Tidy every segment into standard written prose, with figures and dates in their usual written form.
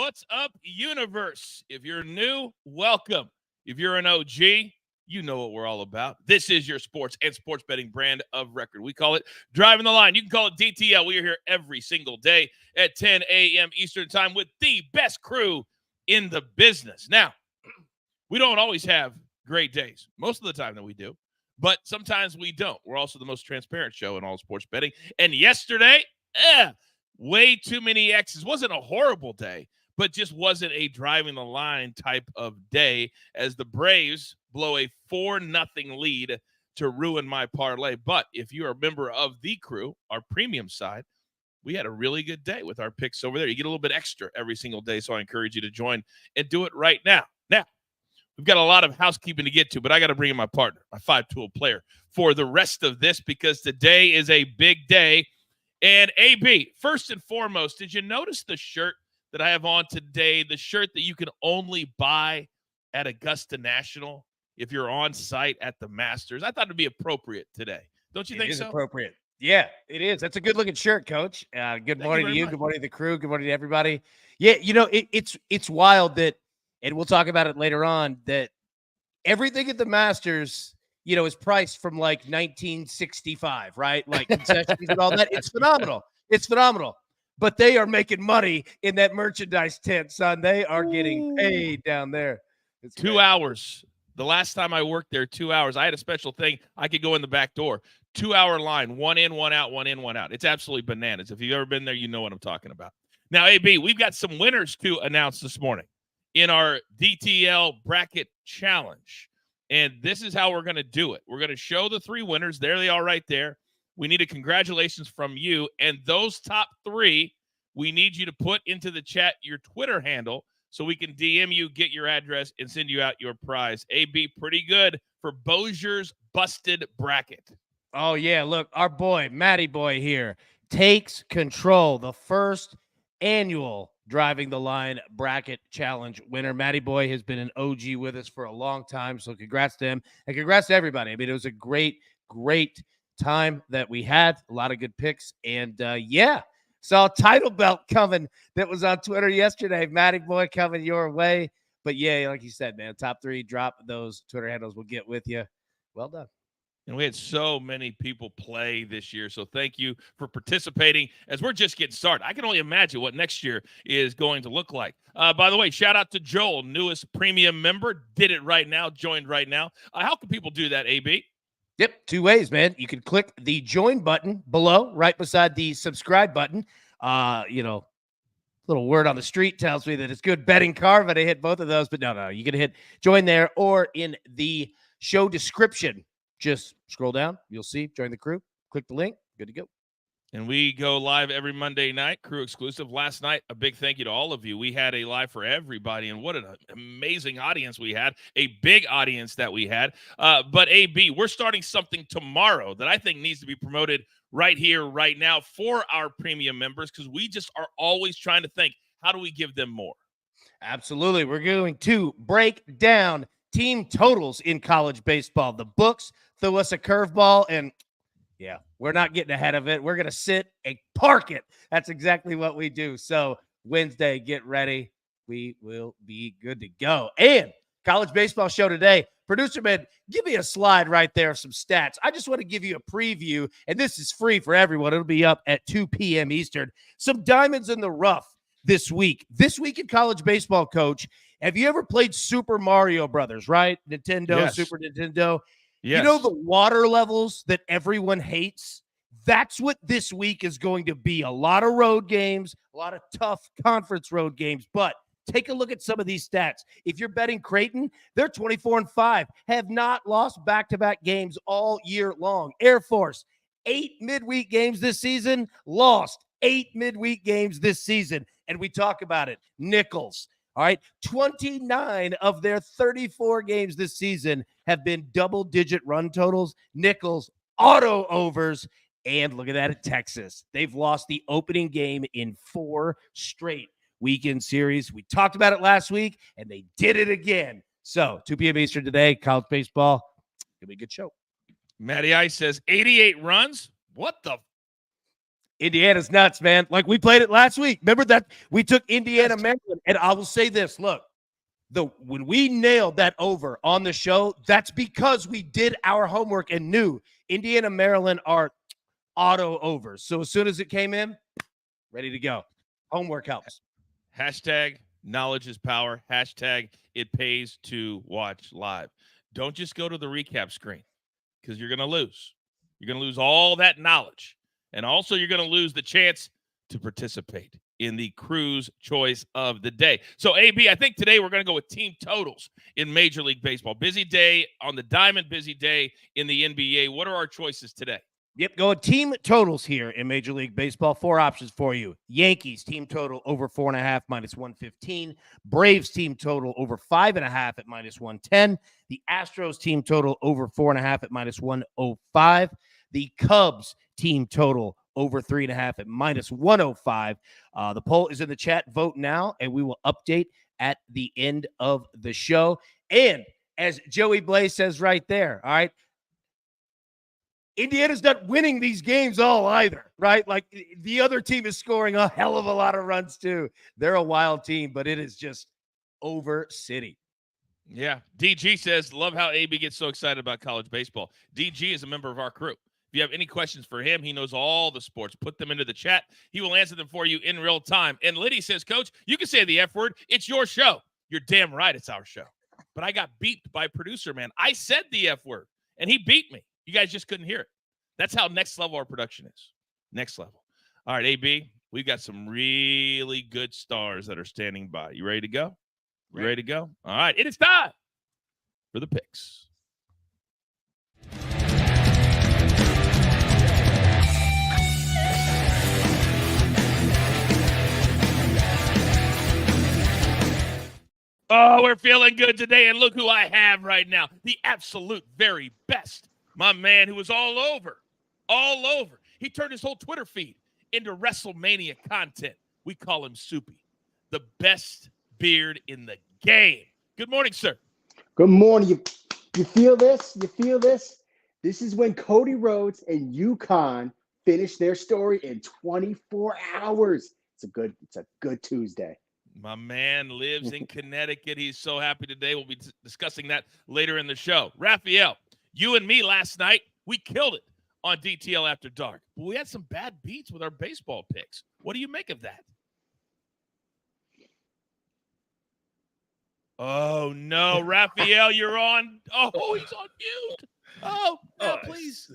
What's up, universe? If you're new, welcome. If you're an OG, you know what we're all about. This is your sports and sports betting brand of record. We call it Driving the Line. You can call it DTL. We are here every single day at 10 a.m. Eastern Time with the best crew in the business. Now, we don't always have great days. Most of the time that we do, but sometimes we don't. We're also the most transparent show in all sports betting. And yesterday, way too many X's. Wasn't a horrible day, but just wasn't a driving the line type of day as the Braves blow a 4-0 lead to ruin my parlay. But if you're a member of the crew, our premium side, we had a really good day with our picks over there. You get a little bit extra every single day, so I encourage you to join and do it right now. Now, we've got a lot of housekeeping to get to, but I got to bring in my partner, my 5-tool player, for the rest of this because today is a big day. And AB, first and foremost, did you notice the shirt that I have on today, the shirt that you can only buy at Augusta National if you're on site at the Masters? I thought it'd be appropriate today. Don't you think so? It is appropriate. Yeah, it is. That's a good-looking shirt, Coach. Good morning to you. Good morning to the crew. Good morning to everybody. Yeah, you know, it's wild that, and we'll talk about it later on, that everything at the Masters, you know, is priced from like 1965, right? Like concessions and all that. It's phenomenal. It's phenomenal. But they are making money in that merchandise tent, son. They are getting paid down there. It's 2 hours. The last time I worked there, 2 hours. I had a special thing. I could go in the back door. 2-hour line, one in, one out, one in, one out. It's absolutely bananas. If you've ever been there, you know what I'm talking about. Now, AB, we've got some winners to announce this morning in our DTL bracket challenge. And this is how we're going to do it. We're going to show the 3 winners. There they are right there. We need a congratulations from you. And those top 3, we need you to put into the chat your Twitter handle so we can DM you, get your address, and send you out your prize. AB, pretty good for Bozier's Busted Bracket. Oh, yeah. Look, our boy, Matty Boy here, takes control. The first annual Driving the Line bracket challenge winner. Matty Boy has been an OG with us for a long time, so congrats to him and congrats to everybody. I mean, it was a great time that we had. A lot of good picks, and yeah, saw a title belt coming that was on Twitter yesterday. Matty Boy coming your way, but yeah, like you said, man, top 3, drop those Twitter handles. We'll get with you. Well done. And we had so many people play this year. So thank you for participating as we're just getting started. I can only imagine what next year is going to look like. By the way, shout out to Joel, newest premium member. Did it right now, joined right now. How can people do that, AB? Yep, 2 ways, man. You can click the join button below, right beside the subscribe button. You know, little word on the street tells me that it's good betting card, but I hit both of those. But no, you can hit join there or in the show description. Just scroll down. You'll see. Join the crew. Click the link. Good to go. And we go live every Monday night, crew exclusive. Last night, a big thank you to all of you. We had a live for everybody, and what an amazing audience we had, a big audience that we had. But AB, we're starting something tomorrow that I think needs to be promoted right here, right now for our premium members because we just are always trying to think, how do we give them more? Absolutely. We're going to break down team totals in college baseball. The books throw us a curveball, and yeah, we're not getting ahead of it. We're going to sit and park it. That's exactly what we do. So Wednesday, get ready. We will be good to go. And college baseball show today. Producer man, give me a slide right there of some stats. I just want to give you a preview, and this is free for everyone. It'll be up at 2 p.m. Eastern. Some diamonds in the rough this week. This week in college baseball, Coach, have you ever played Super Mario Brothers, right? Nintendo, yes. Super Nintendo. Yes. You know the water levels that everyone hates? That's what this week is going to be. A lot of road games, a lot of tough conference road games. But take a look at some of these stats. If you're betting Creighton, they're 24-5, have not lost back-to-back games all year long. Air Force, 8 midweek games this season, lost 8 midweek games this season. And we talk about it. Nichols. All right, 29 of their 34 games this season have been double-digit run totals. Nichols, auto overs, and look at that at Texas. They've lost the opening game in 4 straight weekend series. We talked about it last week, and they did it again. So 2 p.m. Eastern today, college baseball. It'll be a good show. Matty Ice says 88 runs. What the Indiana's nuts, man. Like we played it last week. Remember that we took Indiana, Maryland, and I will say this: look, when we nailed that over on the show, that's because we did our homework and knew Indiana, Maryland are auto overs. So as soon as it came in, ready to go. Homework helps. Hashtag knowledge is power. Hashtag it pays to watch live. Don't just go to the recap screen because you're going to lose. You're going to lose all that knowledge. And also you're going to lose the chance to participate in the Crew's Choice of the Day. So, AB, I think today we're going to go with team totals in Major League Baseball. Busy day on the diamond, busy day in the NBA. What are our choices today? Yep, go team totals here in Major League Baseball. 4 options for you. Yankees team total over 4.5 minus 115. Braves team total over 5.5 at minus 110. The Astros team total over 4.5 at minus 105. The Cubs team total over 3.5 at minus 105. The poll is in the chat. Vote now, and we will update at the end of the show. And as Joey Blaze says right there, all right, Indiana's not winning these games all either, right? Like the other team is scoring a hell of a lot of runs too. They're a wild team, but it is just over city. Yeah. DG says, love how AB gets so excited about college baseball. DG is a member of our crew. If you have any questions for him, he knows all the sports. Put them into the chat. He will answer them for you in real time. And Liddy says, Coach, you can say the F word. It's your show. You're damn right it's our show. But I got beat by producer, man. I said the F word, and he beat me. You guys just couldn't hear it. That's how next level our production is. Next level. All right, AB, we've got some really good stars that are standing by. You ready to go? You ready to go? All right, it is time for the picks. Oh, we're feeling good today, and look who I have right now. The absolute very best. My man who was all over. He turned his whole Twitter feed into WrestleMania content. We call him Soupy, the best beard in the game. Good morning, sir. Good morning. You feel this? You feel this? This is when Cody Rhodes and UConn finished their story in 24 hours. It's a good Tuesday. My man lives in Connecticut. He's so happy today. We'll be discussing that later in the show. Raphael, you and me last night, we killed it on DTL After Dark. But we had some bad beats with our baseball picks. What do you make of that? Oh, no. Raphael, you're on. Oh, he's on mute. Oh, no, please.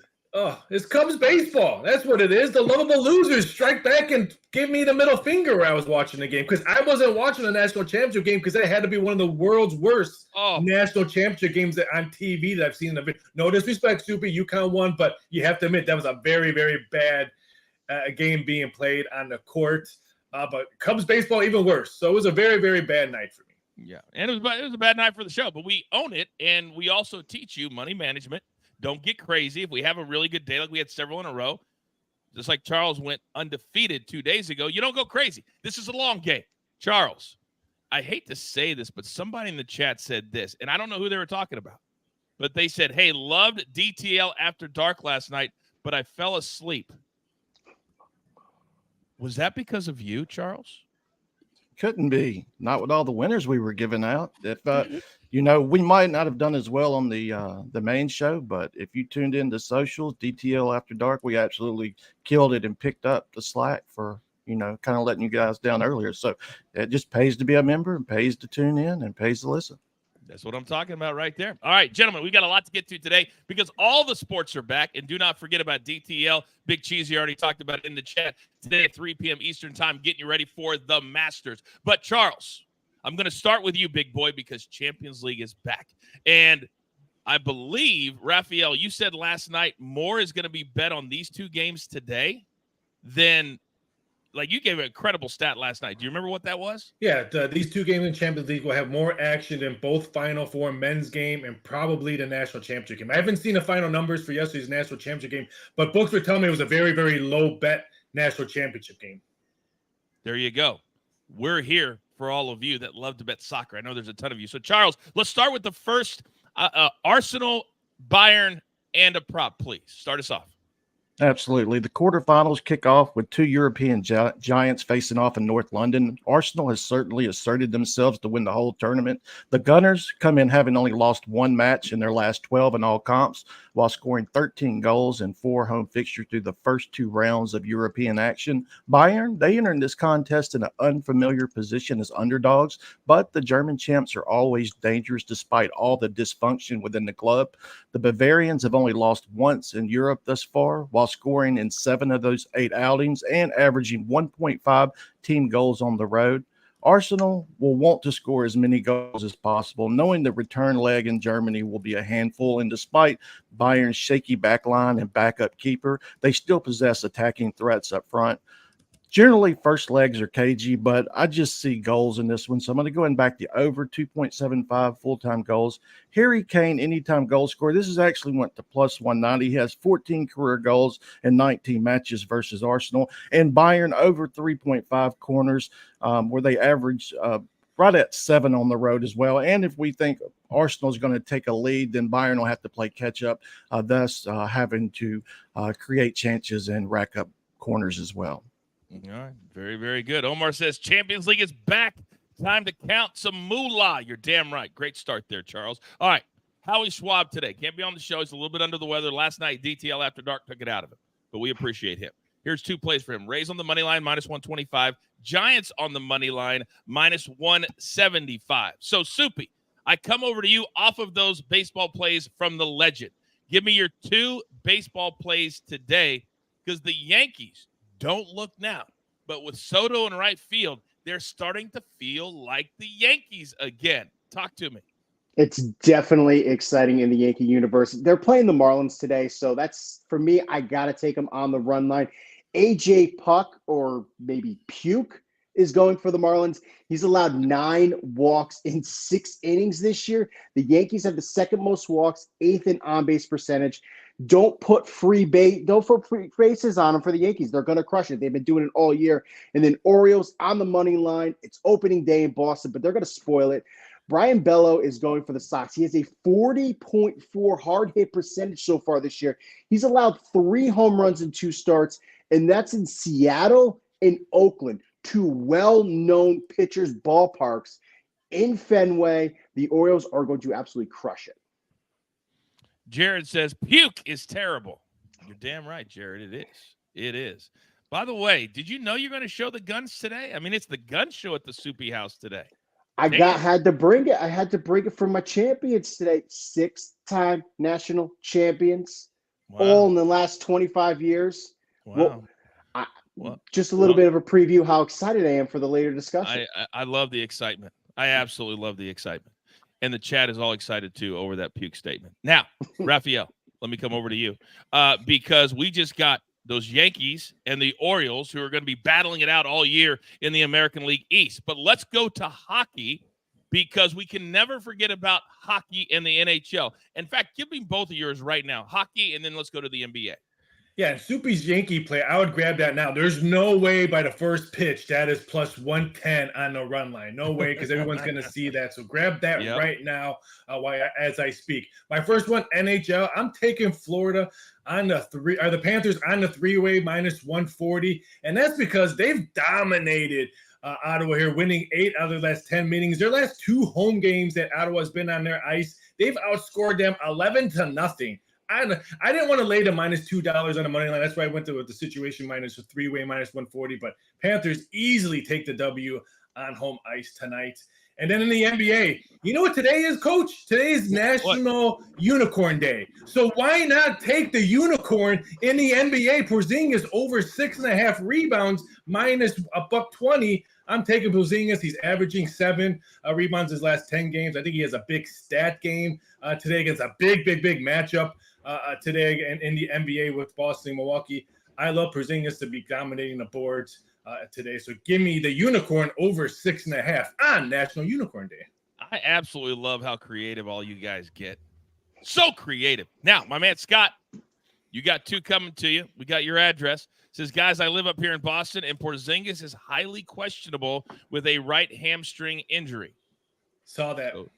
It's Cubs baseball. That's what it is. The lovable losers strike back and give me the middle finger where I was watching the game, because I wasn't watching the national championship game because it had to be one of the world's worst national championship games on TV that I've seen. No disrespect, Soupy, UConn won, but you have to admit that was a very, very bad game being played on the court. But Cubs baseball, even worse. So it was a very, very bad night for me. Yeah, and it was a bad night for the show, but we own it, and we also teach you money management. Don't get crazy. If we have a really good day, like we had several in a row, just like Charles went undefeated 2 days ago, you don't go crazy. This is a long game. Charles, I hate to say this, but somebody in the chat said this, and I don't know who they were talking about, but they said, hey, loved DTL After Dark last night, but I fell asleep. Was that because of you, Charles? Couldn't be. Not with all the winners we were giving out. If we might not have done as well on the main show, but if you tuned into socials, DTL After Dark, we absolutely killed it and picked up the slack for kind of letting you guys down earlier. So it just pays to be a member, and pays to tune in, and pays to listen. That's what I'm talking about right there. All right, gentlemen, we got a lot to get to today because all the sports are back. And do not forget about DTL. Big Cheesy already talked about it in the chat today at 3 p.m. Eastern time, getting you ready for the Masters. But, Charles, I'm going to start with you, big boy, because Champions League is back. And I believe, Raphael, you said last night more is going to be bet on these two games today than – like you gave an incredible stat last night. Do you remember what that was? Yeah, these two games in Champions League will have more action than both Final Four men's game and probably the national championship game. I haven't seen the final numbers for yesterday's national championship game, but books were telling me it was a very, very low bet national championship game. There you go. We're here for all of you that love to bet soccer. I know there's a ton of you. So, Charles, let's start with the first Arsenal, Bayern, and a prop, please. Start us off. Absolutely. The quarterfinals kick off with two European giants facing off in North London. Arsenal has certainly asserted themselves to win the whole tournament. The Gunners come in having only lost one match in their last 12 in all comps, while scoring 13 goals in 4 home fixtures through the first 2 rounds of European action. Bayern, they enter this contest in an unfamiliar position as underdogs, but the German champs are always dangerous despite all the dysfunction within the club. The Bavarians have only lost once in Europe thus far, while scoring in 7 of those 8 outings and averaging 1.5 team goals on the road. Arsenal will want to score as many goals as possible, knowing the return leg in Germany will be a handful. And despite Bayern's shaky backline and backup keeper, they still possess attacking threats up front. Generally, first legs are cagey, but I just see goals in this one. So I'm going to go and back the over 2.75 full-time goals. Harry Kane, anytime goal scorer. This is actually went to plus 190. He has 14 career goals in 19 matches versus Arsenal. And Bayern over 3.5 corners, where they average right at 7 on the road as well. And if we think Arsenal is going to take a lead, then Bayern will have to play catch up, thus having to create chances and rack up corners as well. All right. Very, very good. Omar says Champions League is back. Time to count some moolah. You're damn right. Great start there, Charles. All right. Howie Schwab today. Can't be on the show. He's a little bit under the weather. Last night, DTL After Dark took it out of him, but we appreciate him. Here's 2 plays for him. Rays on the money line, minus 125. Giants on the money line, minus 175. So, Soupy, I come over to you off of those baseball plays from the legend. Give me your 2 baseball plays today, because the Yankees don't look now, but with Soto in right field, they're starting to feel like the Yankees again. Talk to me. It's definitely exciting in the Yankee universe. They're playing the Marlins today, so that's, for me, I got to take them on the run line. AJ Puck, or maybe Puke, is going for the Marlins. He's allowed 9 walks in 6 innings this year. The Yankees have the second most walks, 8th in on-base percentage. Don't put free bases on them for the Yankees. They're going to crush it. They've been doing it all year. And then Orioles on the money line. It's opening day in Boston, but they're going to spoil it. Brian Bello is going for the Sox. He has a 40.4 hard hit percentage so far this year. He's allowed 3 home runs in 2 starts, and that's in Seattle and Oakland, 2 well-known pitchers' ballparks in Fenway. The Orioles are going to absolutely crush it. Jared says, puke is terrible. You're damn right, Jared. It is. It is. By the way, did you know you're going to show the guns today? I mean, it's the gun show at the Soupy house today. I had to bring it. I had to bring it for my champions today. 6-time national champions, all in the last 25 years. Wow. Just a little bit of a preview how excited I am for the later discussion. I love the excitement. I absolutely love the excitement. And the chat is all excited, too, over that puke statement. Now, Raphael, let me come over to you. Because we just got those Yankees and the Orioles who are going to be battling it out all year in the American League East. But let's go to hockey, because we can never forget about hockey and the NHL. In fact, give me both of yours right now. Hockey, and then let's go to the NBA. Yeah, Soupy's Yankee play, I would grab that now. There's no way by the first pitch that is plus 110 on the run line. No way, because everyone's going to see that. So grab that right now as I speak. My first one, NHL. I'm taking Florida on the Panthers on the 3-way minus 140. And that's because they've dominated Ottawa here, winning 8 out of the last 10 meetings. Their last 2 home games that Ottawa's been on their ice, they've outscored them 11-0. I didn't want to lay the minus $2 on the money line. That's why I went to the situation minus a 3-way minus 140. But Panthers easily take the W on home ice tonight. And then in the NBA, you know what today is, Coach? Today is National Unicorn Day. So why not take the unicorn in the NBA? Porzingis over 6.5 rebounds minus $120. I'm taking Porzingis. He's averaging 7 rebounds his last 10 games. I think he has a big stat game today against a big matchup today in the NBA with Boston and Milwaukee. I love Porzingis to be dominating the boards today. So give me the unicorn over 6.5 on National Unicorn Day. I absolutely love how creative all you guys get. So creative. Now, my man Scott, you got 2 coming to you. We got your address. Says, guys, I live up here in Boston, and Porzingis is highly questionable with a right hamstring injury. Saw that. So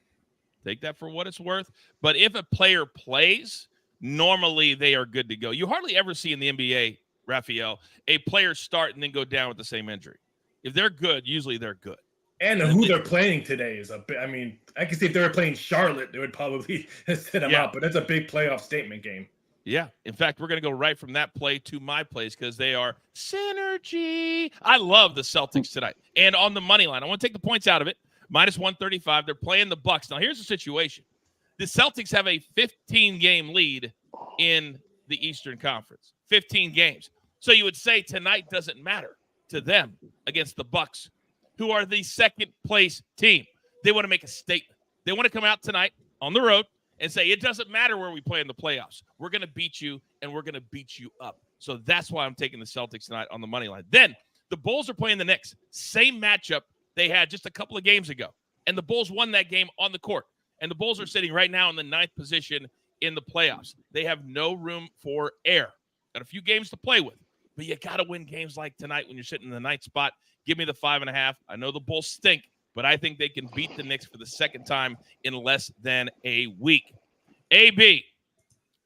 take that for what it's worth. But if a player plays, normally they are good to go. You hardly ever see in the NBA, Raphael, a player start and then go down with the same injury. If they're good, usually they're good. And who they're playing today is a bit. I mean, I can see if they were playing Charlotte, they would probably sit them out. But that's a big playoff statement game. Yeah. In fact, we're going to go right from that play to my plays because they are synergy. I love the Celtics tonight. And on the money line, I want to take the points out of it. Minus 135. They're playing the Bucks. Now, here's the situation. The Celtics have a 15-game lead in the Eastern Conference. 15 games. So you would say tonight doesn't matter to them against the Bucks, who are the second-place team. They want to make a statement. They want to come out tonight on the road and say, it doesn't matter where we play in the playoffs. We're going to beat you, and we're going to beat you up. So that's why I'm taking the Celtics tonight on the money line. Then the Bulls are playing the Knicks. Same matchup they had just a couple of games ago. And the Bulls won that game on the court. And the Bulls are sitting right now in the 9th position in the playoffs. They have no room for error. Got a few games to play with. But you got to win games like tonight when you're sitting in the 9th spot. Give me the 5.5. I know the Bulls stink, but I think they can beat the Knicks for the second time in less than a week. AB,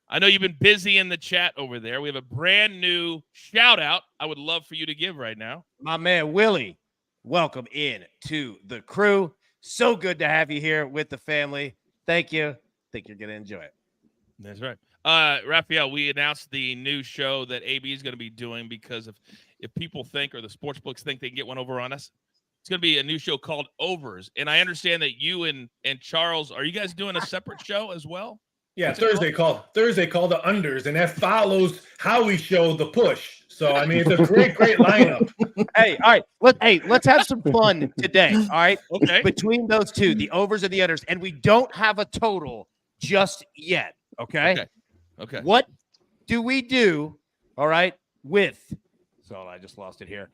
I know you've been busy in the chat over there. We have a brand new shout out I would love for you to give right now. My man, Willie, welcome in to the crew. So good to have you here with the family. Thank you. Think you're going to enjoy it. That's right. Raphael, we announced the new show that AB is going to be doing because if people think, or the sports books think they can get one over on us, it's going to be a new show called Overs. And I understand that you and Charles, are you guys doing a separate show as well? Yeah, Thursday called the Unders, and that follows how we show the push. So I mean, it's a great lineup. Hey, all right. Let's have some fun today. All right. Okay. Between those two, the overs and the unders, and we don't have a total just yet. Okay. What do we do? All right, with I just lost it here.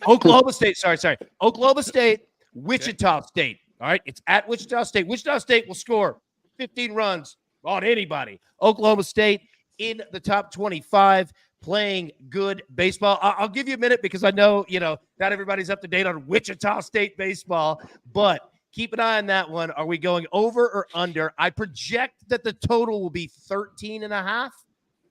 Oklahoma State. Sorry. Oklahoma State, Wichita State. All right, it's at Wichita State. Wichita State will score 15 runs on anybody. Oklahoma State in the top 25, playing good baseball. I'll give you a minute because I know, not everybody's up to date on Wichita State baseball, but keep an eye on that one. Are we going over or under? I project that the total will be 13.5.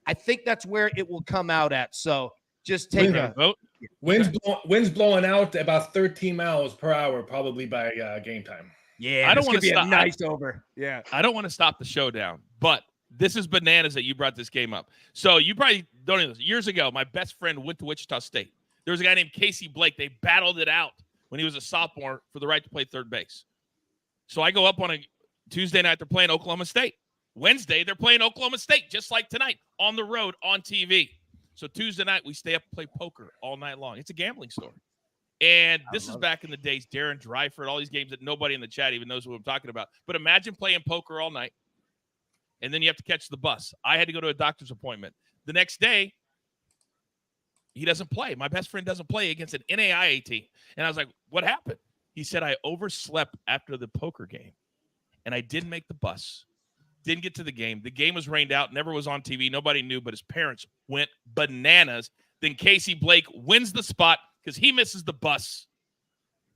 I think that's where it will come out at. So just take a vote. Winds blowing out about 13 miles per hour, probably by game time. Yeah, I don't want to be stop. A nice over. Yeah, I don't want to stop the showdown, but this is bananas that you brought this game up. So you probably don't know this. Years ago, my best friend went to Wichita State. There was a guy named Casey Blake. They battled it out when he was a sophomore for the right to play third base. So I go up on a Tuesday night. They're playing Oklahoma State. Wednesday, they're playing Oklahoma State, just like tonight, on the road, on TV. So Tuesday night, we stay up and play poker all night long. It's a gambling story. And this is back in the days, Darren Dryford, all these games that nobody in the chat even knows what I'm talking about. But imagine playing poker all night, and then you have to catch the bus. I had to go to a doctor's appointment. The next day, he doesn't play. My best friend doesn't play against an NAIA team. And I was like, what happened? He said, I overslept after the poker game, and I didn't make the bus. Didn't get to the game. The game was rained out, never was on TV. Nobody knew, but his parents went bananas. Then Casey Blake wins the spot because he misses the bus,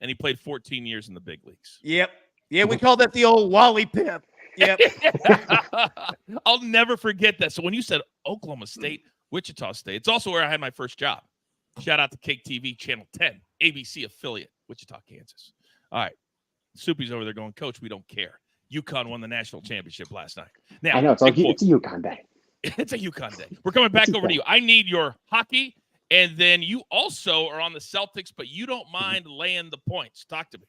and he played 14 years in the big leagues. Yep. Yeah, we call that the old Wally Pimp. Yep. I'll never forget that. So when you said Oklahoma State, Wichita State, it's also where I had my first job. Shout out to Cake TV, Channel 10, ABC affiliate, Wichita, Kansas. All right. Soupy's over there going, Coach, we don't care. UConn won the national championship last night. Now, I know, it's a UConn day. It's a UConn day. We're coming back over to you. I need your hockey, and then you also are on the Celtics, but you don't mind laying the points. Talk to me.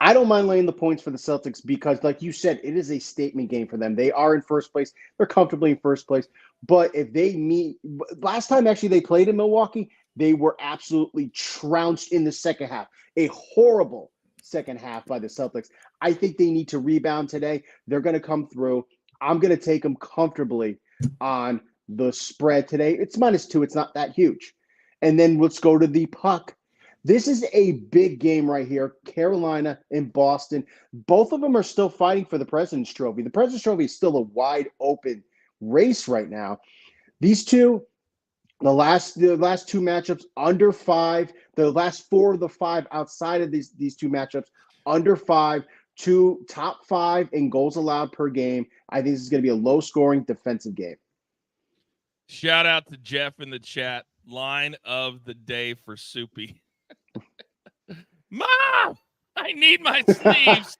I don't mind laying the points for the Celtics because, like you said, it is a statement game for them. They are in first place. They're comfortably in first place. But if they meet – last time, actually, they played in Milwaukee, they were absolutely trounced in the second half. A horrible second half by the Celtics. I think they need to rebound today. They're going to come through. I'm going to take them comfortably on the spread today. It's -2. It's not that huge. And then let's go to the puck. This is a big game right here. Carolina and Boston. Both of them are still fighting for the President's Trophy. The President's Trophy is still a wide open race right now. These two, the last two matchups under 5. The last 4 of the 5 outside of these two matchups under 5. two top 5 in goals allowed per game. I think this is going to be a low-scoring defensive game. Shout out to Jeff in the chat. Line of the day for Soupy. Mom, I need my sleeves.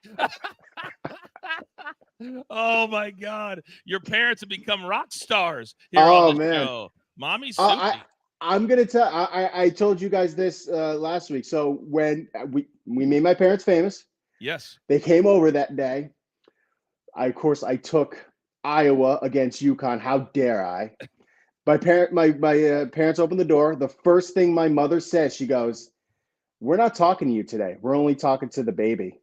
Oh, my God. Your parents have become rock stars here on the show. Mommy Soupy. I'm going to tell I told you guys this last week. So when we made my parents famous. Yes. They came over that day. I took Iowa against UConn. How dare I? My parents opened the door. The first thing my mother says, she goes, "We're not talking to you today. We're only talking to the baby."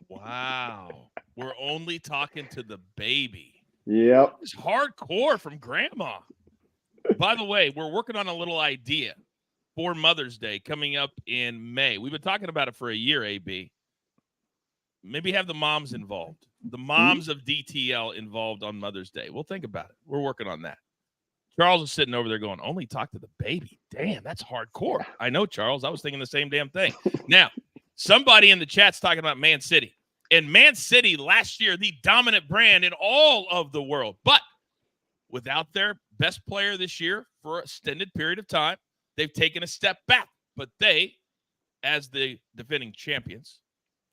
Wow. We're only talking to the baby. Yep. It's hardcore from grandma. By the way, we're working on a little idea for Mother's Day coming up in May. We've been talking about it for a year, AB. Maybe have the moms involved. The moms of DTL involved on Mother's Day. We'll think about it. We're working on that. Charles is sitting over there going, only talk to the baby. Damn, that's hardcore. I know, Charles. I was thinking the same damn thing. Now, somebody in the chat's talking about Man City. And Man City last year, the dominant brand in all of the world. But without their best player this year for an extended period of time, they've taken a step back. But they, as the defending champions,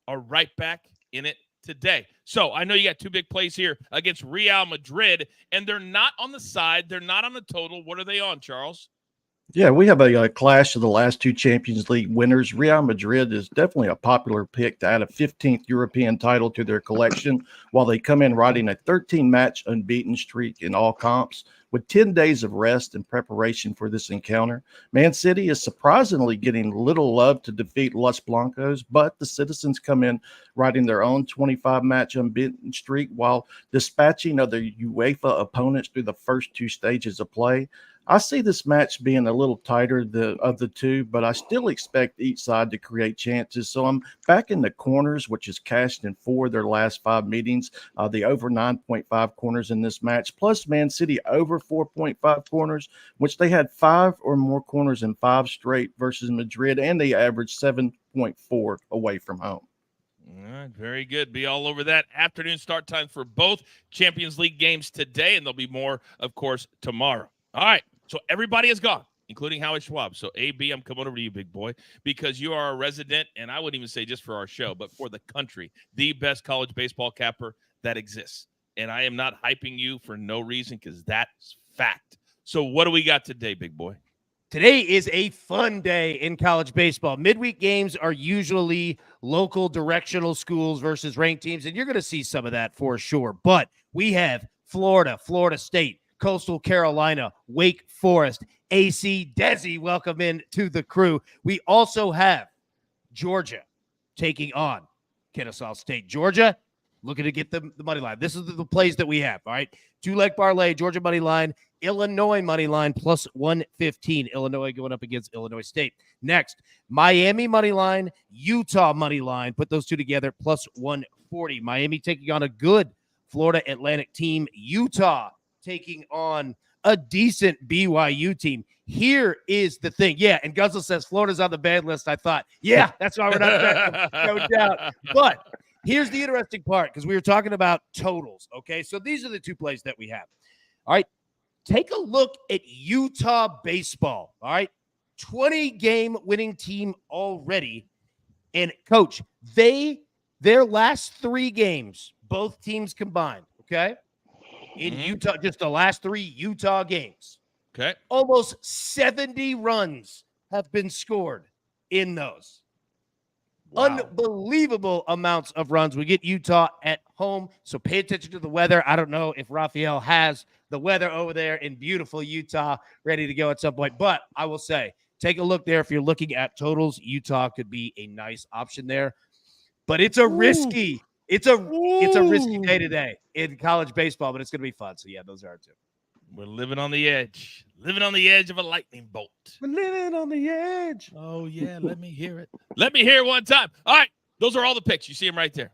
are right back in it today. So I know you got two big plays here against Real Madrid, and they're not on the side. They're not on the total. What are they on, Charles? Yeah, we have a clash of the last two Champions League winners. Real Madrid is definitely a popular pick to add a 15th European title to their collection, while they come in riding a 13-match unbeaten streak in all comps. With 10 days of rest and preparation for this encounter, Man City is surprisingly getting little love to defeat Los Blancos, but the citizens come in riding their own 25-match unbeaten streak while dispatching other UEFA opponents through the first two stages of play. I see this match being a little tighter of the two, but I still expect each side to create chances. So I'm back in the corners, which is cashed in 4 of their last 5 meetings. The over 9.5 corners in this match, plus Man City over 4.5 corners, which they had 5 or more corners in 5 straight versus Madrid, and they averaged 7.4 away from home. All right, very good. Be all over that. Afternoon start time for both Champions League games today, and there'll be more, of course, tomorrow. All right. So everybody is gone, including Howie Schwab. So, AB, I'm coming over to you, big boy, because you are a resident, and I wouldn't even say just for our show, but for the country, the best college baseball capper that exists. And I am not hyping you for no reason because that's fact. So what do we got today, big boy? Today is a fun day in college baseball. Midweek games are usually local directional schools versus ranked teams, and you're going to see some of that for sure. But we have Florida, Florida State, Coastal Carolina, Wake Forest, AC, Desi, welcome in to the crew. We also have Georgia taking on Kennesaw State. Georgia looking to get the money line. This is the plays that we have, all right? 2-leg parlay, Georgia money line, Illinois money line plus 115. Illinois going up against Illinois State. Next, Miami money line, Utah money line. Put those two together plus 140. Miami taking on a good Florida Atlantic team. Utah taking on a decent BYU team. Here is the thing. Yeah, and Guzzle says Florida's on the bad list. I thought, yeah, that's why we're not no doubt. But here's the interesting part, because we were talking about totals, okay? So these are the two plays that we have. All right, take a look at Utah baseball, all right? 20-game winning team already. And, Coach, their last 3 games, both teams combined, okay? In Utah, just the last 3 Utah games. Okay. Almost 70 runs have been scored in those. Wow. Unbelievable amounts of runs. We get Utah at home, so pay attention to the weather. I don't know if Raphael has the weather over there in beautiful Utah ready to go at some point, but I will say, take a look there. If you're looking at totals, Utah could be a nice option there, but it's a risky It's a risky day today in college baseball, but it's going to be fun. So, yeah, those are 2. We're living on the edge. Living on the edge of a lightning bolt. We're living on the edge. Oh, yeah. Let me hear it. Let me hear it one time. All right. Those are all the picks. You see them right there.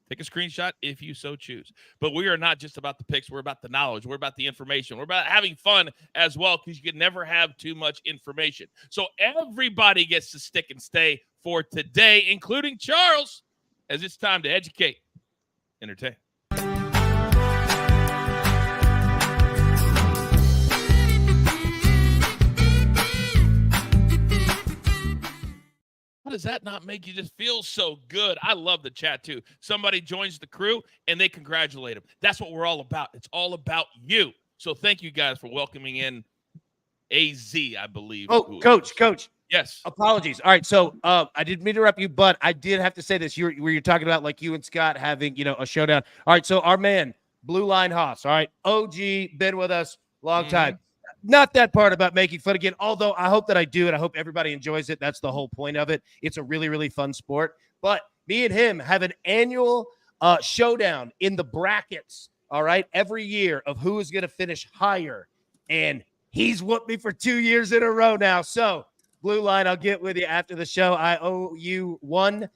Take a screenshot if you so choose. But we are not just about the picks. We're about the knowledge. We're about the information. We're about having fun as well, because you can never have too much information. So everybody gets to stick and stay for today, including Charles, as it's time to educate, entertain. How does that not make you just feel so good? I love the chat, too. Somebody joins the crew, and they congratulate him. That's what we're all about. It's all about you. So thank you guys for welcoming in AZ, I believe. Oh, Coach. Yes. Apologies. All right, so I didn't mean to interrupt you, but I did have to say this. You're talking about like you and Scott having, a showdown. All right, so our man, Blue Line Haas, all right, OG, been with us long time. Not that part about making fun again, although I hope that I do, and I hope everybody enjoys it. That's the whole point of it. It's a really, really fun sport. But me and him have an annual showdown in the brackets, all right, every year of who is going to finish higher. And he's whooped me for 2 years in a row now. So, Blue Line, I'll get with you after the show. I owe you one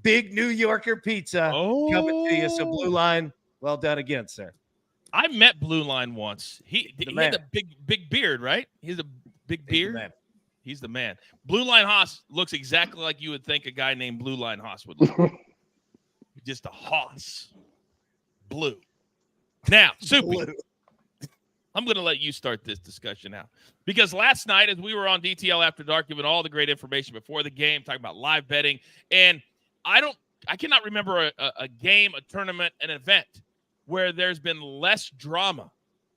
big New Yorker pizza coming to you. So, Blue Line, well done again, sir. I met Blue Line once. He had a big beard, right? He's a big beard. He's the man. Blue Line Haas looks exactly like you would think a guy named Blue Line Haas would look. Just a Haas. Blue. Now, Soupy, I'm going to let you start this discussion out. Because last night, as we were on DTL After Dark, giving all the great information before the game, talking about live betting, and I cannot remember a game, a tournament, an event where there's been less drama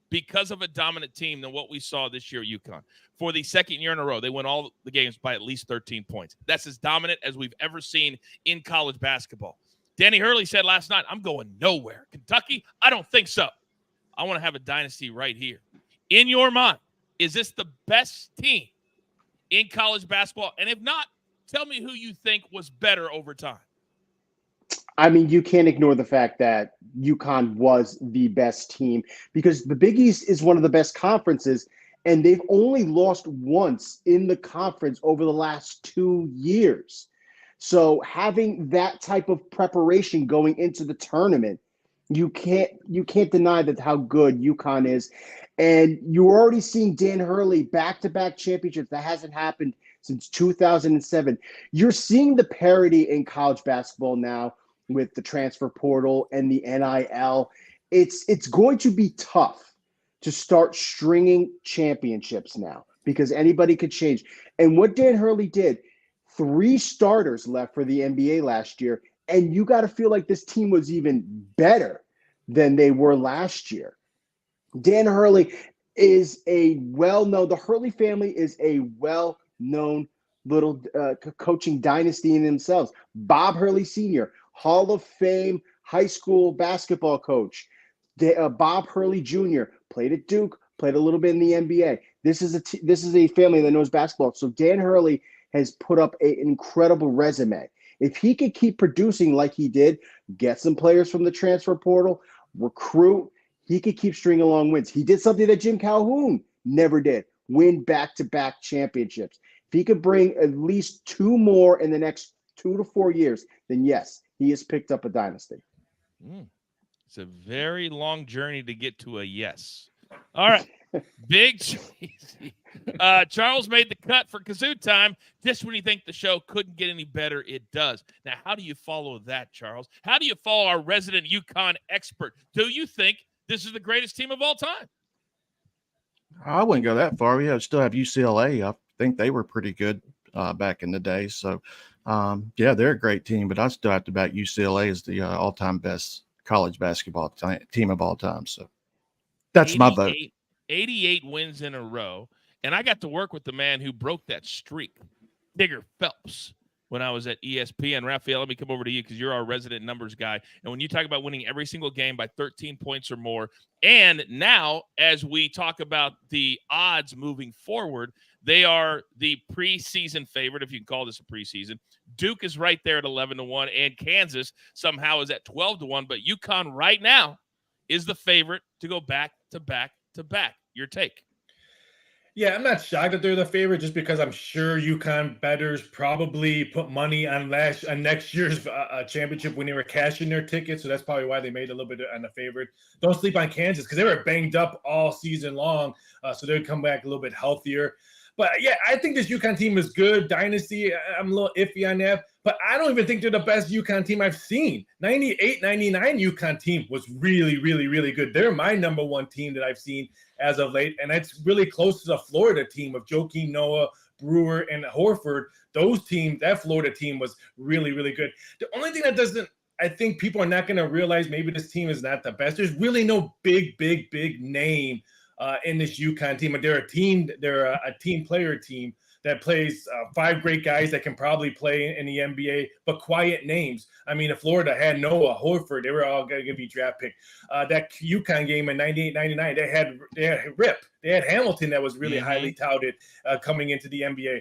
because of a dominant team than what we saw this year at UConn. For the second year in a row, they won all the games by at least 13 points. That's as dominant as we've ever seen in college basketball. Danny Hurley said last night, I'm going nowhere. Kentucky, I don't think so. I want to have a dynasty right here. In your mind, is this the best team in college basketball? And if not, tell me who you think was better over time. I mean, you can't ignore the fact that UConn was the best team because the Big East is one of the best conferences, and they've only lost once in the conference over the last 2 years. So having that type of preparation going into the tournament, you can't deny that how good UConn is. And you're already seeing Dan Hurley back-to-back championships. That hasn't happened since 2007. You're seeing the parity in college basketball now with the transfer portal and the NIL. It's going to be tough to start stringing championships now because anybody could change. And what Dan Hurley did, 3 starters left for the NBA last year, and you got to feel like this team was even better than they were last year. Dan Hurley is the Hurley family is a well-known little coaching dynasty in themselves. Bob Hurley Sr., Hall of Fame high school basketball coach. Bob Hurley Jr. played at Duke, played a little bit in the NBA. This is a family that knows basketball. So Dan Hurley has put up an incredible resume. If he could keep producing like he did, get some players from the transfer portal, recruit, he could keep stringing along wins. He did something that Jim Calhoun never did, win back-to-back championships. If he could bring at least 2 more in the next 2 to 4 years, then yes, he has picked up a dynasty. It's a very long journey to get to a yes. All right. Big cheesy. Charles made the cut for Kazoo time. Just when you think the show couldn't get any better, it does. Now, how do you follow that, Charles? How do you follow our resident UConn expert? Do you think this is the greatest team of all time? I wouldn't go that far. We still have UCLA. I think they were pretty good back in the day. So, yeah, they're a great team, but I still have to back UCLA as the all-time best college basketball team of all time. So that's my vote. 88 wins in a row. And I got to work with the man who broke that streak, Digger Phelps, when I was at ESPN. Raphael, let me come over to you because you're our resident numbers guy. And when you talk about winning every single game by 13 points or more, and now as we talk about the odds moving forward, they are the preseason favorite, if you can call this a preseason. Duke is right there at 11-1, and Kansas somehow is at 12-1. But UConn right now is the favorite to go back to back to back. Your take? Yeah, I'm not shocked that they're the favorite just because I'm sure UConn bettors probably put money on next year's championship when they were cashing their tickets. So that's probably why they made a little bit on the favorite. Don't sleep on Kansas because they were banged up all season long. So they'd come back a little bit healthier. But yeah, I think this UConn team is good. Dynasty, I'm a little iffy on that. But I don't even think they're the best UConn team I've seen. 98, 99 UConn team was really, really, really good. They're my number one team that I've seen as of late. And it's really close to the Florida team of Joakim Noah, Brewer, and Horford. Those teams, that Florida team was really, really good. The only thing that I think people are not going to realize maybe this team is not the best. There's really no big name in this UConn team. But they're a team player team that plays 5 great guys that can probably play in the NBA, but quiet names. I mean, if Florida had Noah, Horford, they were all going to be draft pick. That UConn game in 98, 99, they had Rip. They had Hamilton that was really highly touted coming into the NBA.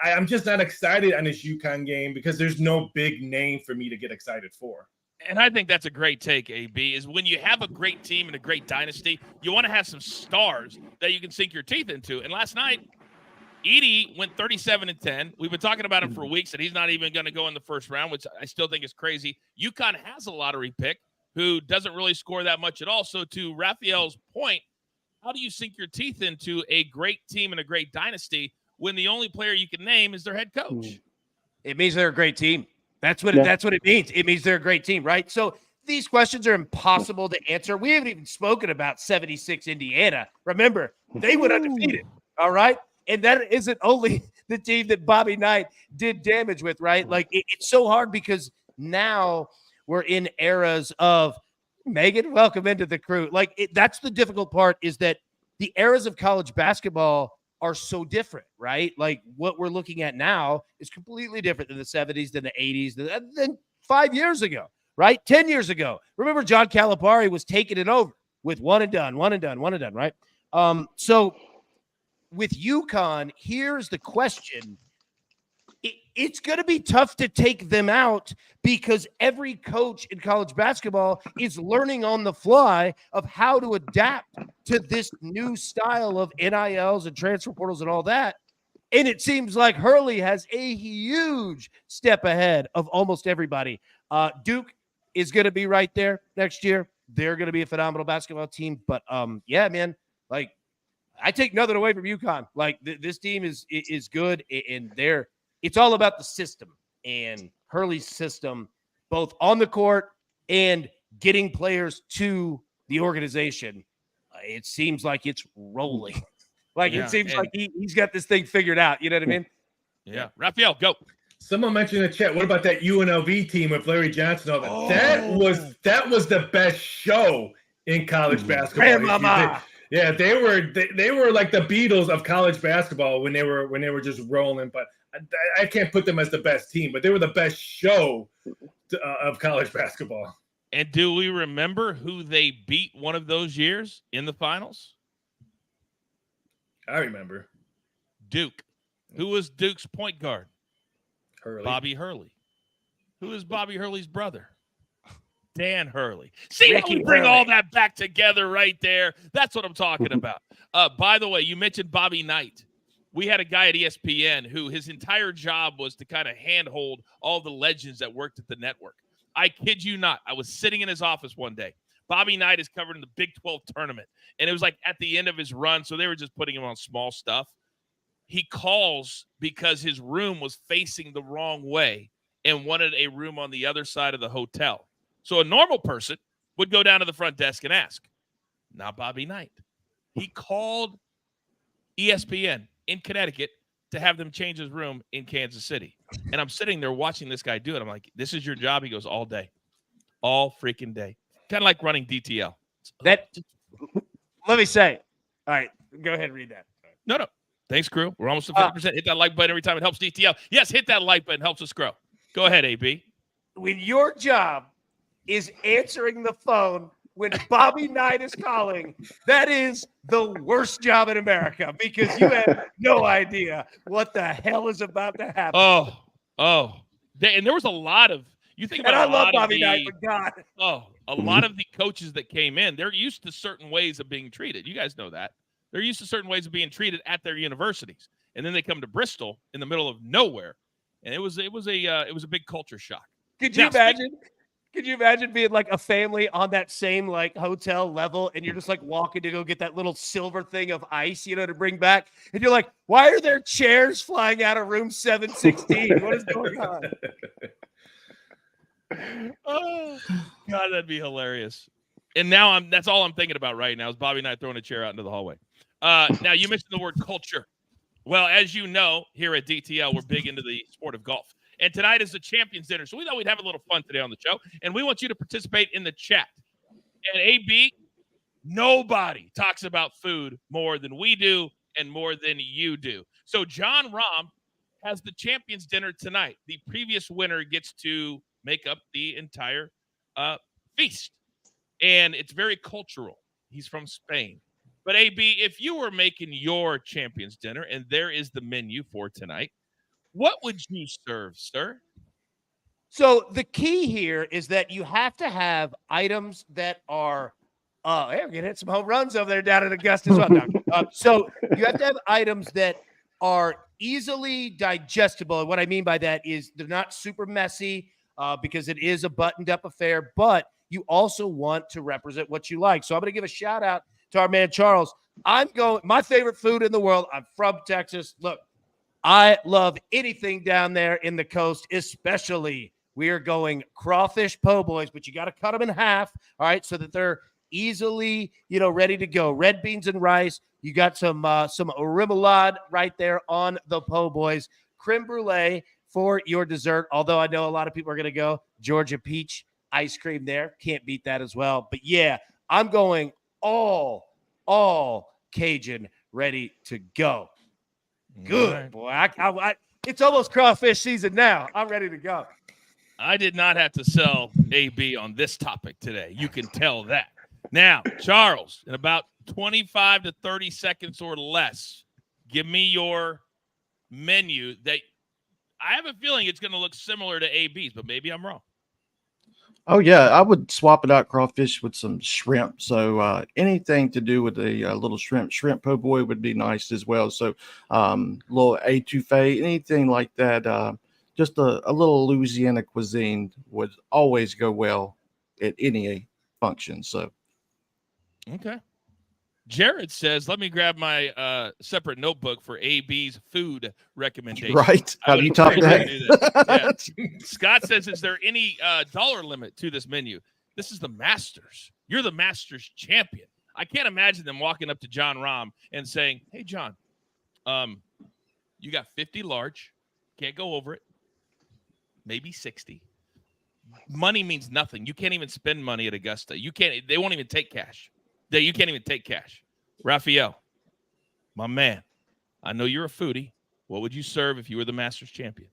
I'm just not excited on this UConn game because there's no big name for me to get excited for. And I think that's a great take, AB, is when you have a great team and a great dynasty, you want to have some stars that you can sink your teeth into. And last night, Edey went 37-10. We've been talking about him for weeks, and he's not even going to go in the first round, which I still think is crazy. UConn has a lottery pick who doesn't really score that much at all. So to Raphael's point, how do you sink your teeth into a great team and a great dynasty when the only player you can name is their head coach? It means they're a great team. That's what it means. It means they're a great team, right? So these questions are impossible to answer. We haven't even spoken about 76 Indiana. Remember, they went undefeated, all right? And that isn't only the team that Bobby Knight did damage with, right? Like, it's so hard because now we're in eras of Megan, welcome into the crew. Like, that's the difficult part, is that the eras of college basketball are so different, right? Like, what we're looking at now is completely different than the 70s, than the 80s, than 5 years ago, right? 10 years ago. Remember, John Calipari was taking it over with one and done, right? So with UConn, here's the question. It's going to be tough to take them out because every coach in college basketball is learning on the fly of how to adapt to this new style of NILs and transfer portals and all that. And it seems like Hurley has a huge step ahead of almost everybody. Duke is going to be right there next year. They're going to be a phenomenal basketball team. But yeah, man, like, I take nothing away from UConn. Like, this team is good, and it's all about the system and Hurley's system, both on the court and getting players to the organization. It seems like it's rolling. It seems like he's got this thing figured out. You know what I mean? Yeah. Raphael, go. Someone mentioned in the chat, what about that UNLV team with Larry Johnson? That was the best show in college basketball. Yeah, they were like the Beatles of college basketball when they were just rolling. But I can't put them as the best team, but they were the best show of college basketball. And do we remember who they beat one of those years in the finals? I remember. Duke. Who was Duke's point guard? Hurley. Bobby Hurley. Who is Bobby Hurley's brother? Dan Hurley. See how we bring all that back together right there? That's what I'm talking about. By the way, you mentioned Bobby Knight. We had a guy at ESPN who his entire job was to kind of handhold all the legends that worked at the network. I kid you not. I was sitting in his office one day. Bobby Knight is covered in the Big 12 tournament, and it was like at the end of his run, so they were just putting him on small stuff. He calls because his room was facing the wrong way and wanted a room on the other side of the hotel. So a normal person would go down to the front desk and ask. Not Bobby Knight. He called ESPN in Connecticut to have them change his room in Kansas City. And I'm sitting there watching this guy do it. I'm like, this is your job? He goes, all day. All freaking day. Kind of like running DTL. Let me say. All right, go ahead and read that. No. Thanks, crew. We're almost at 50%. Hit that like button every time. It helps DTL. Yes, hit that like button. Helps us grow. Go ahead, AB. When your job is answering the phone when Bobby Knight is calling, that is the worst job in America because you have no idea what the hell is about to happen. Oh. And there was a lot of – you think about and I love Bobby Knight, but God. A lot of the coaches that came in, they're used to certain ways of being treated. You guys know that. They're used to certain ways of being treated at their universities. And then they come to Bristol in the middle of nowhere. And it was a big culture shock. Could you imagine Could you imagine being like a family on that same like hotel level and you're just like walking to go get that little silver thing of ice, to bring back? And you're like, why are there chairs flying out of room 716? What is going on? Oh, God, that'd be hilarious. And now that's all I'm thinking about right now is Bobby and I throwing a chair out into the hallway. Now, you mentioned the word culture. Well, as you know, here at DTL, we're big into the sport of golf. And tonight is the Champions Dinner. So we thought we'd have a little fun today on the show. And we want you to participate in the chat. And AB, nobody talks about food more than we do and more than you do. So John Rahm has the Champions Dinner tonight. The previous winner gets to make up the entire feast. And it's very cultural. He's from Spain. But AB, if you were making your Champions Dinner and there is the menu for tonight, what would you serve, sir? So the key here is that you have to have items that are hey, we're going to hit some home runs over there down at Augusta as well. So you have to have items that are easily digestible. And what I mean by that is they're not super messy because it is a buttoned up affair, but you also want to represent what you like. So I'm going to give a shout out to our man, Charles. My favorite food in the world. I'm from Texas. Look, I love anything down there in the coast, especially we are going crawfish po' boys, but you got to cut them in half, all right, so that they're easily, ready to go. Red beans and rice. You got some remoulade right there on the po' boys. Creme brulee for your dessert, although I know a lot of people are going to go Georgia peach ice cream there. Can't beat that as well. But, yeah, I'm going all Cajun ready to go. Good, boy. It's almost crawfish season now. I'm ready to go. I did not have to sell AB on this topic today. You can tell that. Now, Charles, in about 25 to 30 seconds or less, give me your menu that I have a feeling it's going to look similar to AB's, but maybe I'm wrong. Oh, yeah. I would swap it out crawfish with some shrimp. So anything to do with a little shrimp po' boy would be nice as well. So little étouffée, anything like that. Just a little Louisiana cuisine would always go well at any function. So, okay. Jared says, let me grab my separate notebook for AB's food recommendation. Right. How do you top that? Yeah. Scott says, is there any dollar limit to this menu? This is the Masters. You're the Masters champion. I can't imagine them walking up to John Rahm and saying, hey, John, you got 50 large. Can't go over it. Maybe 60. Money means nothing. You can't even spend money at Augusta. They won't even take cash. You can't even take cash. Raphael, my man, I know you're a foodie. What would you serve if you were the Masters champion?